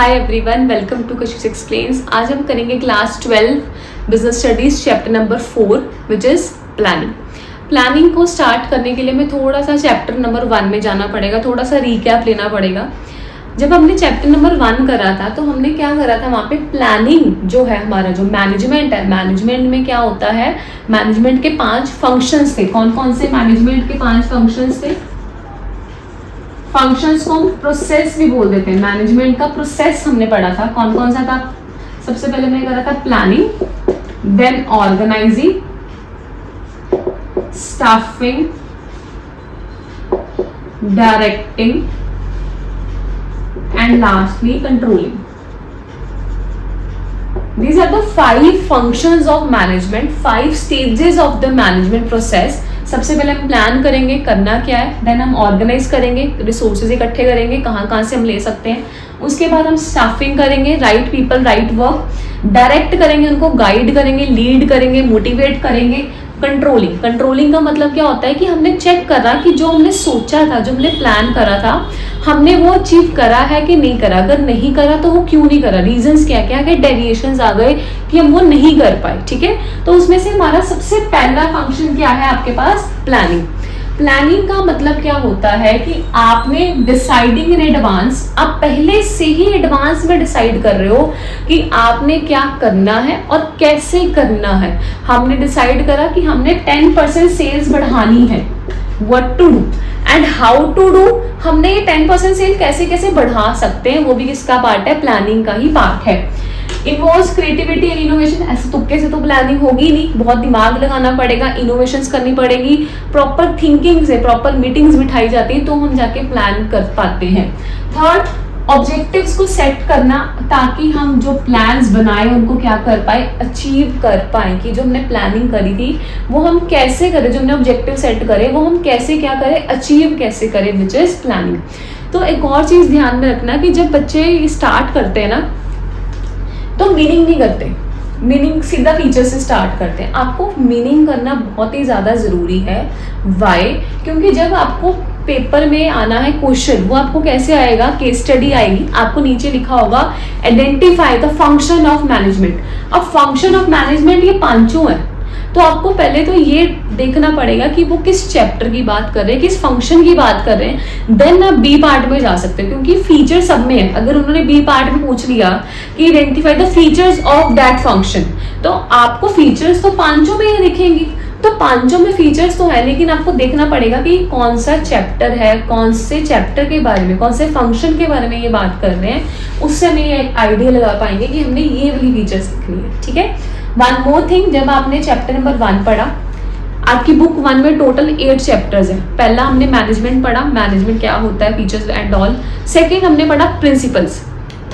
Hi everyone, welcome to Kashish explains. आज हम करेंगे class 12 business studies chapter number 4 which is planning. Planning को start करने के लिए मैं थोड़ा सा चैप्टर नंबर 1 में जाना पड़ेगा, थोड़ा सा रिकैप लेना पड़ेगा। जब हमने चैप्टर नंबर 1 करा था तो हमने क्या करा था, वहाँ पे प्लानिंग जो है हमारा जो मैनेजमेंट है, मैनेजमेंट में क्या होता है, मैनेजमेंट के 5 फंक्शंस थे। कौन कौन से मैनेजमेंट के 5 फंक्शंस थे? फंक्शंस को हम प्रोसेस भी बोल देते हैं। मैनेजमेंट का प्रोसेस हमने पढ़ा था, कौन कौन सा था? सबसे पहले मैंने करा था planning, then organising, staffing, directing and lastly controlling. These are the 5 functions of management, 5 stages of the management process. सबसे पहले हम प्लान करेंगे करना क्या है, देन हम ऑर्गेनाइज करेंगे, रिसोर्सेज इकट्ठे करेंगे कहाँ कहाँ से हम ले सकते हैं। उसके बाद हम स्टाफिंग करेंगे, right people right work, direct करेंगे, उनको गाइड करेंगे, लीड करेंगे, मोटिवेट करेंगे। कंट्रोलिंग, कंट्रोलिंग का मतलब क्या होता है कि हमने चेक करा कि जो हमने सोचा था, जो हमने प्लान करा था, हमने वो अचीव करा है कि नहीं करा। अगर नहीं करा तो वो क्यों नहीं करा, रीजंस क्या क्या है, डेविएशंस आ गए कि हम वो नहीं कर पाए। ठीक है, तो उसमें से हमारा सबसे पहला फंक्शन क्या है आपके पास? प्लानिंग। प्लानिंग का मतलब क्या होता है कि आपने डिसाइडिंग इन एडवांस, आप पहले से ही एडवांस में डिसाइड कर रहे हो कि आपने क्या करना है और कैसे करना है। हमने डिसाइड करा कि हमने 10% सेल्स बढ़ानी है, what to do and how to do. हमने ये 10% सेल कैसे कैसे बढ़ा सकते हैं, वो भी किसका पार्ट है? प्लानिंग का ही पार्ट है। Involves creativity and innovation. ऐसे तुक्के से तो प्लानिंग होगी नहीं, बहुत दिमाग लगाना पड़ेगा, इनोवेशंस करनी पड़ेगी, प्रॉपर थिंकिंग से प्रॉपर मीटिंग्स बिठाई जाती है तो हम जाके प्लान कर पाते हैं। थर्ड, ऑब्जेक्टिव्स को सेट करना ताकि हम जो प्लान्स बनाए उनको क्या कर पाए, अचीव कर पाए कि जो हमने प्लानिंग करी थी वो हम कैसे करें, जो हमने ऑब्जेक्टिव सेट करे वो हम कैसे क्या करें, अचीव कैसे करें, विच इज प्लानिंग। तो एक और चीज ध्यान में रखना कि जब बच्चे स्टार्ट करते हैं ना तो मीनिंग नहीं करते, मीनिंग सीधा फीचर से स्टार्ट करते हैं। आपको मीनिंग करना बहुत ही ज़्यादा ज़रूरी है। वाई? क्योंकि जब आपको पेपर में आना है क्वेश्चन, वो आपको कैसे आएगा? केस स्टडी आएगी, आपको नीचे लिखा होगा identify the function of management. अब फंक्शन ऑफ मैनेजमेंट ये 5 है, तो आपको पहले तो ये देखना पड़ेगा कि वो किस चैप्टर की बात कर रहे हैं, किस फंक्शन की बात कर रहे हैं। देन आप बी पार्ट में जा सकते हो क्योंकि फीचर सब में है। अगर उन्होंने बी पार्ट में पूछ लिया कि identify the features of that function, तो आपको फीचर्स तो 5 में ही दिखेंगी। तो 5 में फीचर्स तो है, लेकिन आपको देखना पड़ेगा कि कौन सा चैप्टर है, कौन से चैप्टर के बारे में, कौन से फंक्शन के बारे में ये बात कर रहे हैं। उससे हमें ये आइडिया लगा पाएंगे कि हमने ये वाली फीचर्स लिखनी है। ठीक है, वन मोर थिंग, जब आपने चैप्टर नंबर 1 पढ़ा, आपकी बुक 1 में टोटल 8 चैप्टर्स है। पहला हमने मैनेजमेंट पढ़ा, मैनेजमेंट क्या होता है, फीचर्स एंड ऑल। सेकेंड हमने पढ़ा प्रिंसिपल्स।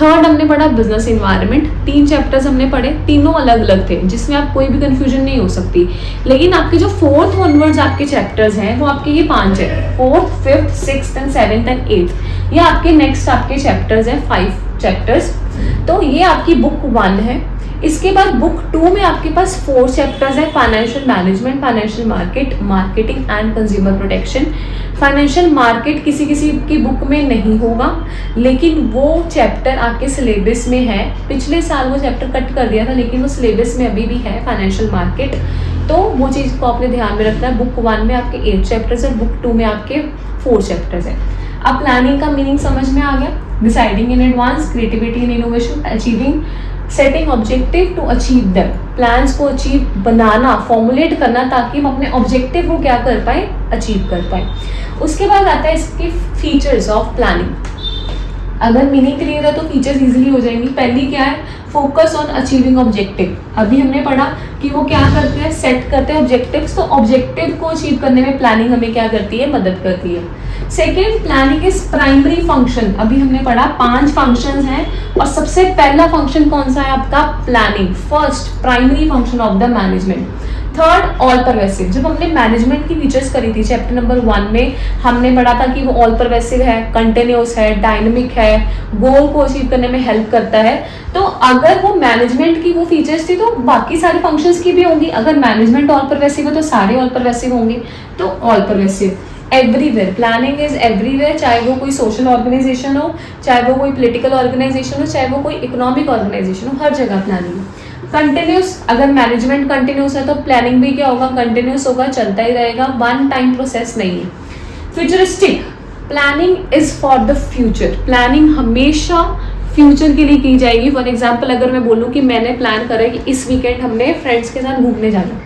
थर्ड हमने पढ़ा बिजनेस इन्वायरमेंट। 3 चैप्टर्स हमने पढ़े, तीनों अलग अलग थे जिसमें आप कोई भी कंफ्यूजन नहीं हो सकती। लेकिन आपके जो 4th ऑनवर्ड्स आपके चैप्टर्स हैं वो आपके ये 5 है, 4th, 5th, 6th and 7th and 8th। ये आपके नेक्स्ट आपके चैप्टर्स हैं, 5 चैप्टर्स। तो ये आपकी बुक 1 है। इसके बाद बुक 2 में आपके पास 4 चैप्टर्स है, financial management, financial market, marketing and consumer protection. Financial market किसी किसी की बुक में नहीं होगा, लेकिन वो चैप्टर आपके सिलेबस में है। पिछले साल वो चैप्टर कट कर दिया था, लेकिन वो सिलेबस में अभी भी है, फाइनेंशियल मार्केट। तो वो चीज़ को आपने ध्यान में रखना है। बुक 1 में आपके 8 चैप्टर्स है, बुक 2 में आपके 4 चैप्टर्स है। अब प्लानिंग का मीनिंग समझ में आ गया। Deciding in advance, creativity in innovation, achieving, setting objective to achieve them. Plans को अचीव बनाना, फॉर्मुलेट करना ताकि हम अपने ऑब्जेक्टिव को क्या कर पाए, अचीव कर पाए। उसके बाद आता है इसके फीचर्स ऑफ प्लानिंग। अगर मीनिंग क्लियर है तो फीचर्स इजीली हो जाएंगी। पहली क्या है? Focus on achieving objective. अभी हमने पढ़ा कि वो क्या करते हैं, सेट करते हैं ऑब्जेक्टिव्स। तो ऑब्जेक्टिव को अचीव करने में प्लानिंग हमें क्या करती है, मदद करती है। Second, planning is primary function. अभी हमने पढ़ा 5 फंक्शंस हैं और सबसे पहला फंक्शन कौन सा है आपका? Planning. First primary function of the management. Third, all pervasive. जब हमने मैनेजमेंट की फीचर्स करी थी चैप्टर नंबर 1 में, हमने पढ़ा था कि वो ऑल परवेसिव है, कंटिन्यूअस है, डायनेमिक है, गोल को अचीव करने में हेल्प करता है। तो अगर वो मैनेजमेंट की वो फीचर्स थी तो बाकी सारे फंक्शंस की भी होंगी। अगर मैनेजमेंट ऑल परवेसिव है तो सारे ऑल परवेसिव होंगे। तो all pervasive everywhere, planning is everywhere, चाहे वो कोई सोशल ऑर्गेनाइजेशन हो, चाहे वो कोई पॉलिटिकल ऑर्गेनाइजेशन हो, चाहे वो कोई इकोनॉमिक ऑर्गेनाइजेशन हो, हर जगह प्लानिंग है। कंटिन्यूस, अगर मैनेजमेंट कंटिन्यूस है तो प्लानिंग भी क्या होगा, कंटिन्यूस होगा, चलता ही रहेगा, वन टाइम प्रोसेस नहीं है। Futuristic, planning is for the future, planning हमेशा फ्यूचर के लिए की जाएगी। फॉर एग्जाम्पल अगर मैं बोलूँ कि मैंने प्लान करा है कि इस वीकेंड हमने फ्रेंड्स के साथ घूमने जाना,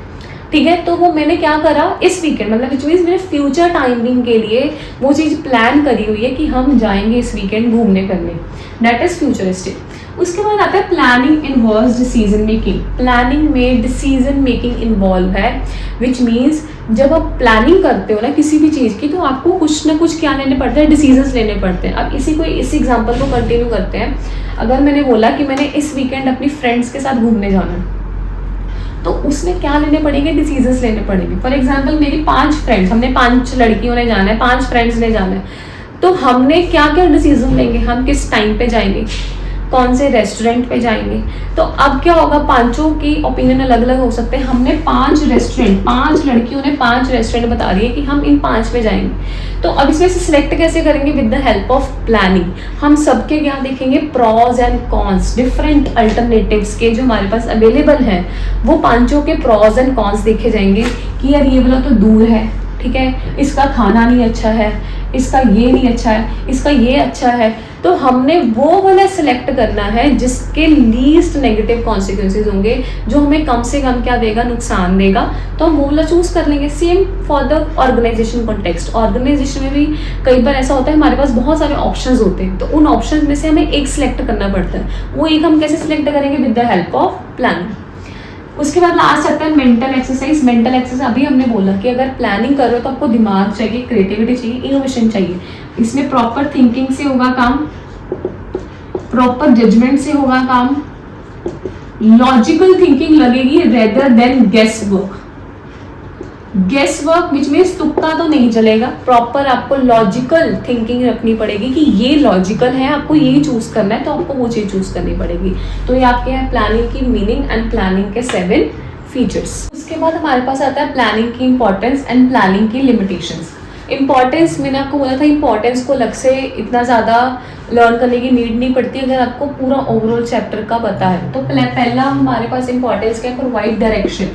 ठीक है, तो वो मैंने क्या करा इस वीकेंड, मतलब विच मीन्स मैंने फ्यूचर टाइमिंग के लिए वो चीज़ प्लान करी हुई है कि हम जाएंगे इस वीकेंड घूमने करने, दैट इज फ्यूचरिस्टिक। उसके बाद आता है planning involves decision making, planning में डिसीजन मेकिंग इन्वॉल्व है, विच मीन्स जब आप प्लानिंग करते हो ना किसी भी चीज़ की तो आपको कुछ ना कुछ क्या लेने पड़ते हैं, डिसीजंस लेने पड़ते हैं। अब इसी एग्जांपल को कंटिन्यू करते हैं। अगर मैंने बोला कि मैंने इस वीकेंड अपनी फ्रेंड्स के साथ घूमने जाना है, तो उसमें क्या लेने पड़ेंगे, डिसीजंस लेने पड़ेंगे। फॉर एग्जांपल मेरी 5 फ्रेंड्स, हमने 5 लड़कियों ने जाना है, 5 फ्रेंड्स ने जाना है, तो हमने क्या क्या डिसीजन लेंगे, हम किस टाइम पे जाएंगे, कौन से रेस्टोरेंट पे जाएंगे। तो अब क्या होगा, पांचों की ओपिनियन अलग अलग हो सकते हैं। हमने 5 रेस्टोरेंट, 5 लड़कियों ने 5 रेस्टोरेंट बता दिए कि हम इन 5 पे जाएंगे। तो अब इसमें से सिलेक्ट कैसे करेंगे, with the help of planning. हम सबके क्या देखेंगे, pros and cons, different alternatives के जो हमारे पास अवेलेबल हैं, वो पांचों के प्रॉज एंड कॉन्स देखे जाएंगे कि यार ये वाला तो दूर है, ठीक है, इसका खाना नहीं अच्छा है, इसका ये नहीं अच्छा है, इसका ये अच्छा है। तो हमने वो वाला सिलेक्ट करना है जिसके लीस्ट नेगेटिव कॉन्सिक्वेंसेज होंगे, जो हमें कम से कम क्या देगा, नुकसान देगा, तो हम वो वाला चूज कर लेंगे। Same for the organisation context, organisation में भी कई बार ऐसा होता है हमारे पास बहुत सारे ऑप्शंस होते हैं, तो उन ऑप्शंस में से हमें एक सिलेक्ट करना पड़ता है। वो एक हम कैसे सिलेक्ट करेंगे, with the help of planning. उसके बाद लास्ट आता है मेंटल एक्सरसाइज। मेंटल एक्सरसाइज अभी हमने बोला कि अगर प्लानिंग कर रहे हो तो आपको दिमाग चाहिए, क्रिएटिविटी चाहिए, इनोवेशन चाहिए। इसमें प्रॉपर थिंकिंग से होगा काम, प्रॉपर जजमेंट से होगा काम, लॉजिकल थिंकिंग लगेगी rather than guess work. Guess work which means तुक्का तो नहीं चलेगा, प्रॉपर आपको लॉजिकल थिंकिंग रखनी पड़ेगी कि ये लॉजिकल है, आपको ये चूज करना है तो आपको वो चीज चूज करनी पड़ेगी। तो ये आपके हैं प्लानिंग की मीनिंग एंड प्लानिंग के 7 फीचर्स। उसके बाद हमारे पास आता है प्लानिंग की इंपॉर्टेंस एंड प्लानिंग की लिमिटेशंस। इंपॉर्टेंस मैंने आपको बोला था, इंपॉर्टेंस को अलग से इतना ज़्यादा लर्न करने की नीड नहीं पड़ती अगर आपको पूरा ओवरऑल चैप्टर का पता है। तो पहला हमारे पास इंपॉर्टेंस क्या है, प्रोवाइड डायरेक्शन।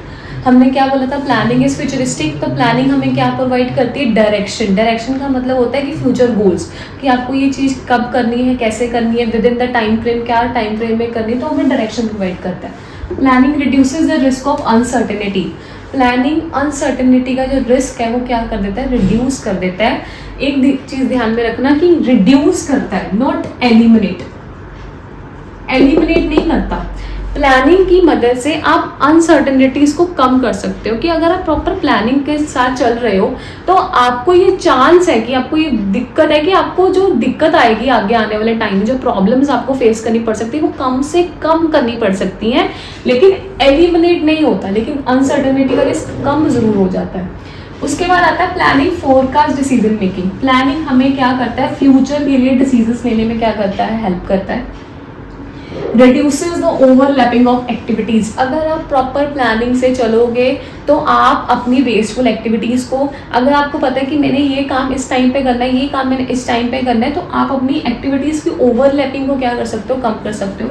हमने क्या बोला था, प्लानिंग इज फ्यूचरिस्टिक, तो प्लानिंग हमें क्या प्रोवाइड करती है, डायरेक्शन। डायरेक्शन का मतलब होता है कि फ्यूचर गोल्स, कि आपको ये चीज़ कब करनी है, कैसे करनी है, with in the time frame, क्या टाइम फ्रेम में करनी है, तो हमें डायरेक्शन प्रोवाइड करता है। Planning reduces the risk of uncertainty. Planning uncertainty का जो रिस्क है वो क्या कर देता है, रिड्यूस कर देता है। एक चीज़ ध्यान में रखना कि रिड्यूस करता है, नॉट एलिमिनेट। एलिमिनेट नहीं करता। प्लानिंग की मदद से आप अनसर्टेनिटीज को कम कर सकते हो, कि अगर आप प्रॉपर प्लानिंग के साथ चल रहे हो तो आपको ये चांस है कि आपको ये दिक्कत है कि आपको जो दिक्कत आएगी आगे आने वाले टाइम में, जो प्रॉब्लम्स आपको फेस करनी पड़ सकती है वो कम से कम करनी पड़ सकती हैं, लेकिन एलिमिनेट नहीं होता, लेकिन अनसर्टेनिटी का रिस्क कम जरूर हो जाता है। उसके बाद आता है planning forecast decision making. Planning हमें क्या करता है, फ्यूचर के लिए डिसीजंस लेने में क्या करता है, हेल्प करता है। reduces the overlapping of activities। अगर आप प्रॉपर प्लानिंग से चलोगे तो आप अपनी वेस्टफुल एक्टिविटीज को, अगर आपको पता है कि मैंने ये काम इस टाइम पे करना है, ये काम मैंने इस टाइम पे करना है, तो आप अपनी एक्टिविटीज की ओवरलैपिंग को क्या कर सकते हो, कम कर सकते हो।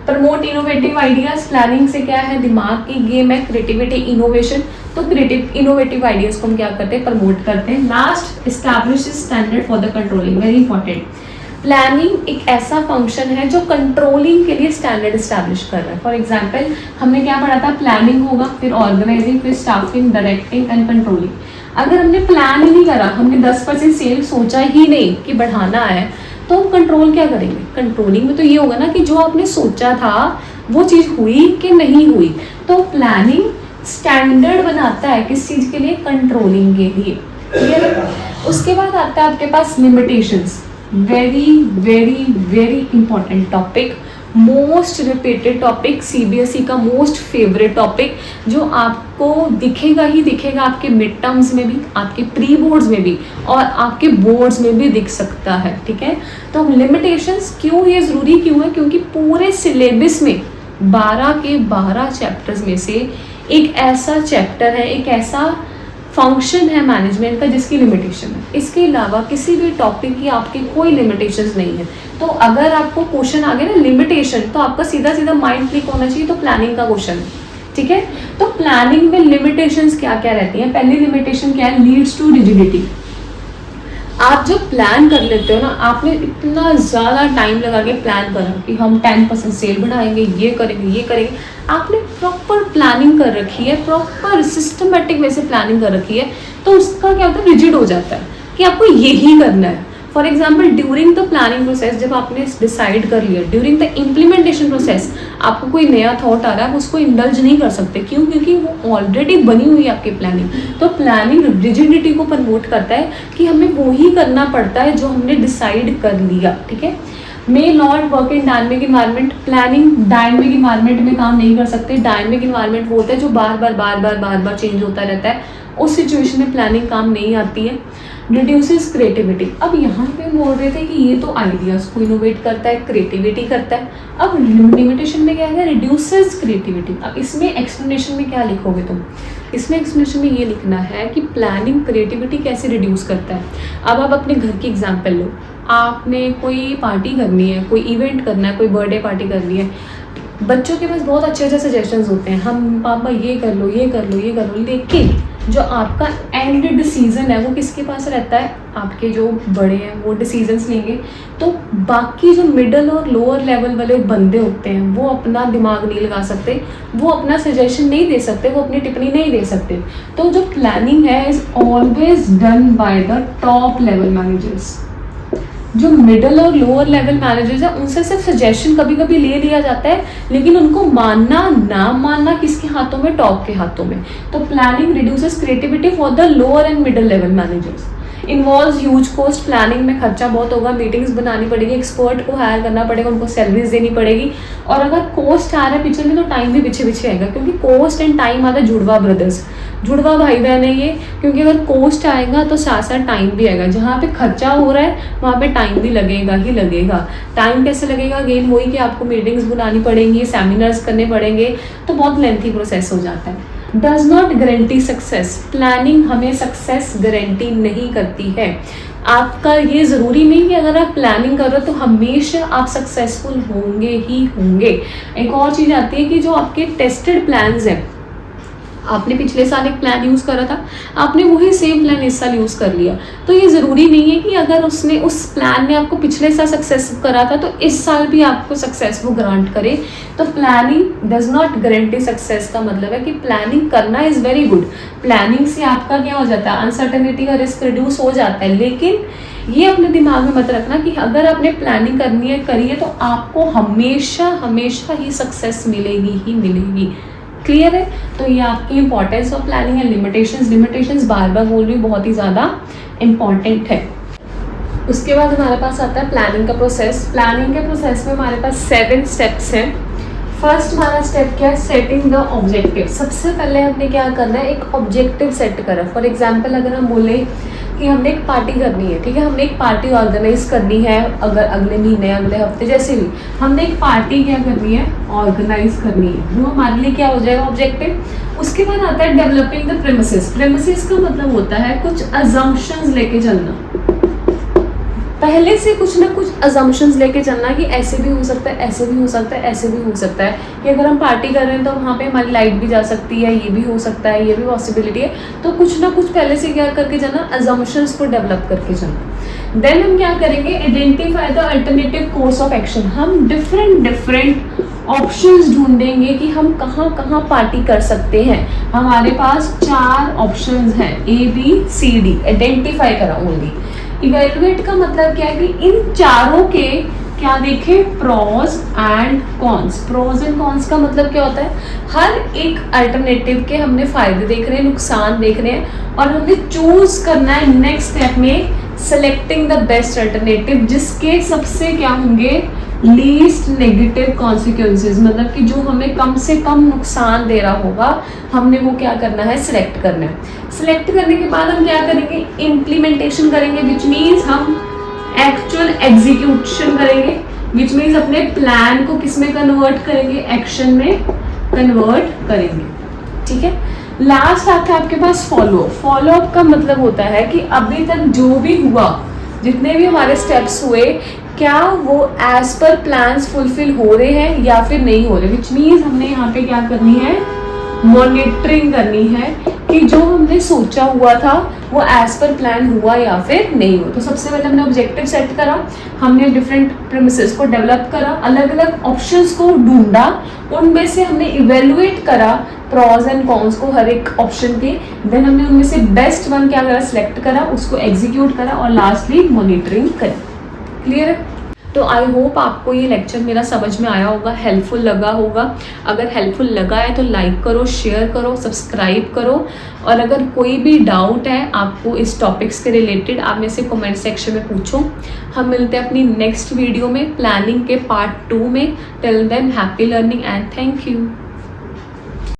Promote innovative ideas. प्लानिंग से क्या है, दिमाग की गेम है, क्रिएटिविटी, इनोवेशन। तो क्रिएटिव इनोवेटिव आइडियाज को हम क्या करते हैं, प्रमोट करते हैं। Last, establish standard for the controlling, very important. Planning एक ऐसा फंक्शन है जो कंट्रोलिंग के लिए स्टैंडर्ड इस्टेब्लिश कर रहा है। फॉर एग्जांपल हमने क्या पढ़ा था, प्लानिंग होगा, फिर ऑर्गेनाइजिंग, फिर स्टाफिंग, डायरेक्टिंग एंड कंट्रोलिंग। अगर हमने प्लान ही नहीं करा, हमने 10% सेल सोचा ही नहीं कि बढ़ाना है, तो हम कंट्रोल क्या करेंगे। कंट्रोलिंग में तो ये होगा ना कि जो आपने सोचा था वो चीज़ हुई कि नहीं हुई। तो प्लानिंग स्टैंडर्ड बनाता है किस चीज़ के लिए, कंट्रोलिंग के लिए। क्लियर है। उसके बाद आता है आपके पास limitations. Very very very important topic, most repeated topic, CBSE का मोस्ट फेवरेट टॉपिक, जो आपको दिखेगा ही दिखेगा आपके मिड टर्म्स में भी, आपके प्री बोर्ड्स में भी और आपके बोर्ड्स में भी दिख सकता है। ठीक है, तो लिमिटेशंस क्यों ये ज़रूरी क्यों है, क्योंकि पूरे सिलेबस में 12 के 12 चैप्टर्स में से एक ऐसा चैप्टर है, एक ऐसा फंक्शन है मैनेजमेंट का जिसकी लिमिटेशन है। इसके अलावा किसी भी टॉपिक की आपकी कोई लिमिटेशंस नहीं है। तो अगर आपको क्वेश्चन आ गया ना लिमिटेशन, तो आपका सीधा सीधा माइंड क्लिक होना चाहिए, तो प्लानिंग का क्वेश्चन है, ठीक है। तो प्लानिंग में लिमिटेशंस क्या क्या रहती हैं? पहली लिमिटेशन क्या है? Leads to rigidity. आप जब प्लान कर लेते हो ना, आपने इतना ज़्यादा टाइम लगा के प्लान करा कि हम 10% सेल बढ़ाएंगे, ये करेंगे, ये करेंगे, आपने प्रॉपर प्लानिंग कर रखी है, प्रॉपर सिस्टमेटिक वे से प्लानिंग कर रखी है, तो उसका क्या होता है? रिजिड हो जाता है कि आपको यही करना है। For example during the planning process जब आपने डिसाइड कर लिया, ड्यूरिंग द इम्प्लीमेंटेशन प्रोसेस आपको कोई नया थॉट आ रहा है, आप उसको इंडल्ज नहीं कर सकते। क्यों? क्योंकि वो ऑलरेडी बनी हुई है आपकी प्लानिंग। तो प्लानिंग रिजिडिटी को प्रमोट करता है कि हमें वो ही करना पड़ता है जो हमने डिसाइड कर लिया, ठीक है। May not work in dynamic environment. Planning dynamic environment में काम नहीं कर सकते। डायनेमिक इन्वायरमेंट वो होता है जो बार बार चेंज होता रहता है, उस सिचुएशन में प्लानिंग काम नहीं आती है। Reduces creativity. अब यहाँ पे बोल रहे थे कि ये तो आइडियाज को इनोवेट करता है, क्रिएटिविटी करता है। अब लिमिटेशन में क्या है? Reduces creativity. अब इसमें एक्सप्लेनेशन में क्या लिखोगे तुम? इसमें एक्सप्लेनेशन में ये लिखना है कि प्लानिंग क्रिएटिविटी कैसे रिड्यूस करता है। अब आप अपने घर की एग्जाम्पल लो। आपने कोई पार्टी करनी है, कोई इवेंट करना है, कोई बर्थडे पार्टी करनी है, बच्चों के पास बहुत अच्छे अच्छे सजेशंस होते हैं, हम पापा ये कर लो, ये कर लो, ये कर लो, लेकिन जो आपका एंड डिसीजन है वो किसके पास रहता है? आपके जो बड़े हैं वो डिसीजंस लेंगे। तो बाकी जो मिडल और लोअर लेवल वाले बंदे होते हैं वो अपना दिमाग नहीं लगा सकते, वो अपना सजेशन नहीं दे सकते, वो अपनी टिप्पणी नहीं दे सकते। तो जो प्लानिंग है is always done by the top level managers. जो मिडल और लोअर लेवल मैनेजर्स हैं उनसे सिर्फ सजेशन कभी कभी ले लिया जाता है, लेकिन उनको मानना ना मानना किसके हाथों में? टॉप के हाथों में। तो planning reduces creativity for the lower and middle level managers. Involve huge cost. Planning में खर्चा बहुत होगा, मीटिंग्स बनानी पड़ेगी, एक्सपर्ट को हायर करना पड़ेगा, उनको सैलरीज देनी पड़ेगी। और अगर कॉस्ट आ रहा है पीछे में तो टाइम भी पीछे पीछे आएगा, क्योंकि कॉस्ट एंड टाइम आता है जुड़वा ब्रदर्स, जुड़वा भाई बहन है ये। क्योंकि अगर कॉस्ट आएगा तो साथ साथ टाइम भी आएगा। जहाँ पे खर्चा हो रहा है वहाँ पे टाइम भी लगेगा ही लगेगा। टाइम कैसे लगेगा? अगेन वही कि आपको मीटिंग्स बुलानी पड़ेंगी, सेमिनार्स करने पड़ेंगे, तो बहुत लेंथी प्रोसेस हो जाता है। Does not guarantee success. Planning हमें सक्सेस गारंटी नहीं करती है। आपका ये ज़रूरी नहीं कि अगर आप प्लानिंग कर रहे हो तो हमेशा आप सक्सेसफुल होंगे ही होंगे। एक और चीज़ आती है कि जो आपके टेस्टेड प्लान्स हैं, आपने पिछले साल एक प्लान यूज़ करा था, आपने वही सेम प्लान इस साल यूज़ कर लिया, तो ये ज़रूरी नहीं है कि अगर उसने उस प्लान ने आपको पिछले साल सक्सेस करा था तो इस साल भी आपको सक्सेस वो ग्रांट करे। तो planning does not guarantee success का मतलब है कि प्लानिंग करना इज़ वेरी गुड। प्लानिंग से आपका क्या हो जाता है? अनसर्टेनिटी का रिस्क रिड्यूस हो जाता है। लेकिन ये अपने दिमाग में मत रखना कि अगर आपने प्लानिंग करनी है करिए तो आपको हमेशा हमेशा ही सक्सेस मिलेगी ही मिलेगी। क्लियर है? तो ये आपकी इंपॉर्टेंस ऑफ प्लानिंग है। लिमिटेशंस बार बार बोल रही हूँ, बहुत ही ज़्यादा इंपॉर्टेंट है। उसके बाद हमारे पास आता है प्लानिंग का प्रोसेस। प्लानिंग के प्रोसेस में हमारे पास 7 स्टेप्स हैं। फर्स्ट हमारा स्टेप क्या है? Setting the objective. सबसे पहले हमने क्या करना है? एक ऑब्जेक्टिव सेट करा। फॉर एग्जाम्पल अगर हम बोले कि हमने एक पार्टी करनी है, ठीक है, हमने एक पार्टी ऑर्गेनाइज करनी है, अगर अगले महीने, अगले हफ्ते, जैसे भी हमने एक पार्टी क्या करनी है? ऑर्गेनाइज करनी है। वो हमारे लिए क्या हो जाएगा? ऑब्जेक्टिव। उसके बाद आता है डेवलपिंग द प्रेमिसेस। प्रेमिसेस का मतलब होता है कुछ अजम्पशंस लेके चलना, पहले से कुछ ना कुछ अजम्पशंस लेके चलना कि ऐसे भी हो सकता है, ऐसे भी हो सकता है, ऐसे भी हो सकता है, कि अगर हम पार्टी कर रहे हैं तो वहाँ पे हमारी लाइट भी जा सकती है, ये भी हो सकता है, ये भी पॉसिबिलिटी है। तो कुछ ना कुछ पहले से क्या करके जाना? अजम्पशंस को डेवलप करके जाना। देन हम क्या करेंगे? Identify the alternative course of action. हम डिफरेंट ऑप्शंस ढूंढेंगे कि हम कहाँ कहाँ पार्टी कर सकते हैं। हमारे पास 4 ऑप्शंस हैं, ABCD। आइडेंटिफाई करा ओनली। इवेलुएट का मतलब क्या है कि इन चारों के क्या देखें? Pros and cons. Pros and cons का मतलब क्या होता है? हर एक अल्टरनेटिव के हमने फायदे देख रहे हैं, नुकसान देख रहे हैं, और हमने चूज करना है नेक्स्ट स्टेप में सेलेक्टिंग द बेस्ट अल्टरनेटिव, जिसके सबसे क्या होंगे? Least negative consequences. मतलब कि जो हमें कम से कम नुकसान दे रहा होगा, हमने वो क्या करना है? सिलेक्ट करना है। सिलेक्ट करने के बाद हम क्या करेंगे? इम्प्लीमेंटेशन करेंगे, विच मीन्स हम एक्चुअल एग्जीक्यूशन करेंगे, विच मीन्स अपने प्लान को किस में कन्वर्ट करेंगे? एक्शन में कन्वर्ट करेंगे। ठीक है, लास्ट आता है आपके पास फॉलो। फॉलो अप का मतलब होता है कि अभी तक जो भी हुआ, जितने भी हमारे स्टेप्स हुए, क्या वो एज पर प्लान्स फुलफिल हो रहे हैं या फिर नहीं हो रहे। विच मीन्स हमने यहाँ पे क्या करनी है, मॉनिटरिंग करनी है कि जो हमने सोचा हुआ था वो एज पर प्लान हुआ या फिर नहीं हुआ। तो सबसे पहले हमने ऑब्जेक्टिव सेट करा, हमने डिफरेंट प्रेमिसेस को डेवलप करा, अलग अलग ऑप्शंस को ढूंढा, उनमें से हमने इवेलुएट करा प्रॉज एंड कॉन्स को हर एक ऑप्शन के, देन हमने उनमें से बेस्ट वन क्या करा, सिलेक्ट करा, उसको एग्जीक्यूट करा और लास्टली मॉनिटरिंग करी। क्लियर है? तो आई होप आपको ये लेक्चर मेरा समझ में आया होगा, हेल्पफुल लगा होगा। अगर हेल्पफुल लगा है तो लाइक करो, शेयर करो, सब्सक्राइब करो, और अगर कोई भी डाउट है आपको इस टॉपिक्स के रिलेटेड, आप मेरे से कमेंट सेक्शन में पूछो। हम मिलते हैं अपनी नेक्स्ट वीडियो में प्लानिंग के पार्ट 2 में। Till than happy learning and thank you.